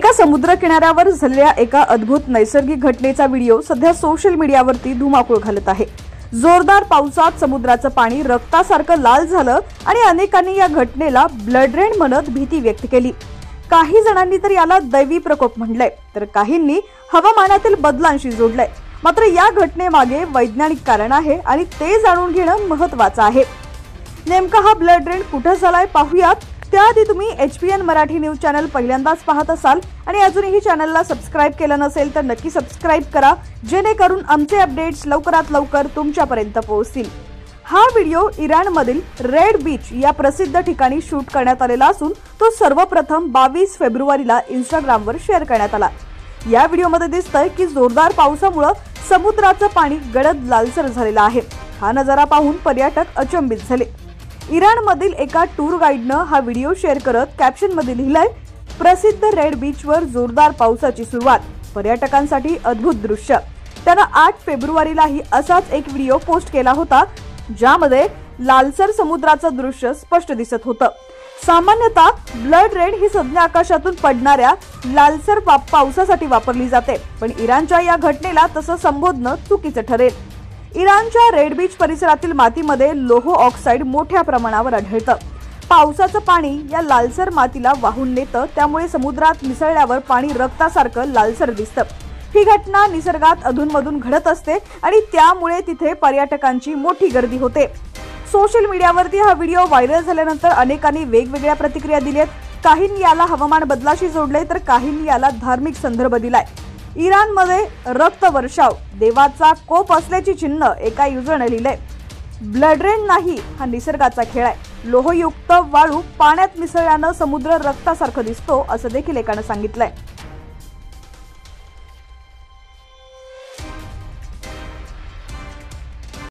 एका समुद्र किनाऱ्यावर झालेल्या एका अद्भुत नैसर्गिक घटनेचा व्हिडिओ सध्या सोशल मीडियावरती धुमाकूळ घालत आहे। जोरदार पावसात समुद्राचं पाणी रक्तासारखं लाल झालं आणि अनेकांनी या घटनेला ब्लड रेन म्हणत भीती व्यक्त केली। काही जणांनी तर याला दैवी प्रकोप म्हटलंय, तर काहींनी हवामानातील बदलांशी जोडलंय। मात्र या घटनेमागे वैज्ञानिक कारण आहे आणि ते जाणून घेणं महत्त्वाचं आहे। नेमका हा ब्लड रेन कुठं झालाय पाहूयात। त्याआधी तुम्ही HPN मराठी न्यूज चॅनल पहिल्यांदाच पाहत असाल आणि अजूनही चॅनलला सबस्क्राइब केलं नसेल तर नक्की सबस्क्राइब करा, जेणेकरून आमचे अपडेट्स लवकरात लवकर तुमच्यापर्यंत पोहोचतील। हा व्हिडिओ इराणमधील रेड बीच या प्रसिद्ध ठिकाणी शूट करण्यात आलेला असून तो सर्वप्रथम 22 फेब्रुवारीला इंस्टाग्रामवर शेअर करण्यात आला। या व्हिडिओमध्ये दिसतंय की जोरदार पावसामुळे समुद्राचं पाणी गडद लालसर झालेलं आहे। हा नजारा पाहून पर्यटक अचंबित झाले। इराणमधील एका टूर गाईडनं हा व्हिडिओ शेअर करत कॅप्शनमध्ये लिहिलंय, प्रसिद्ध रेड बीचवर जोरदार पावसाची सुरुवात, पर्यटकांसाठी अद्भुत दृश्य। त्यानं 8 फेब्रुवारीलाही असाच एक व्हिडिओ पोस्ट केला होता, ज्यामध्ये लालसर समुद्राचं दृश्य स्पष्ट दिसत होतं। सामान्यतः ब्लड रेन ही संज्ञा आकाशातून पडणाऱ्या लालसर पावसासाठी वापरली जाते, पण इराणच्या या घटनेला तसं संबोधणं चुकीचं ठरेल। इराणच्या रेड बीच परिसरातील मातीमध्ये लोह ऑक्साईड मोठ्या प्रमाणावर आढळतं। पावसाचं पाणी या लालसर मातीला वाहून नेतं, त्यामुळे समुद्रात मिसळल्यावर पाणी रक्तासारखं लालसर दिसतं। ही घटना निसर्गात अधूनमधून घडत असते आणि त्यामुळे तिथे पर्यटकांची मोठी गर्दी होते। सोशल मीडियावरती हा व्हिडिओ व्हायरल झाल्यानंतर अनेकांनी वेगवेगळ्या प्रतिक्रिया दिल्यात। काहींनी याला हवामान बदलाशी जोडले तर काहींनी याला धार्मिक संदर्भ दिलाय। इराणमध्ये रक्तवर्षाव देवाचा कोप असल्याची चिन्ह एका युजरने लिहिलंय। ब्लड रेन नाही, हा निसर्गाचा खेळ आहे। लोहयुक्त वाळू पाण्यात मिसळल्यानं समुद्र रक्तासारखं दिसतो असं देखील एकानं सांगितलंय।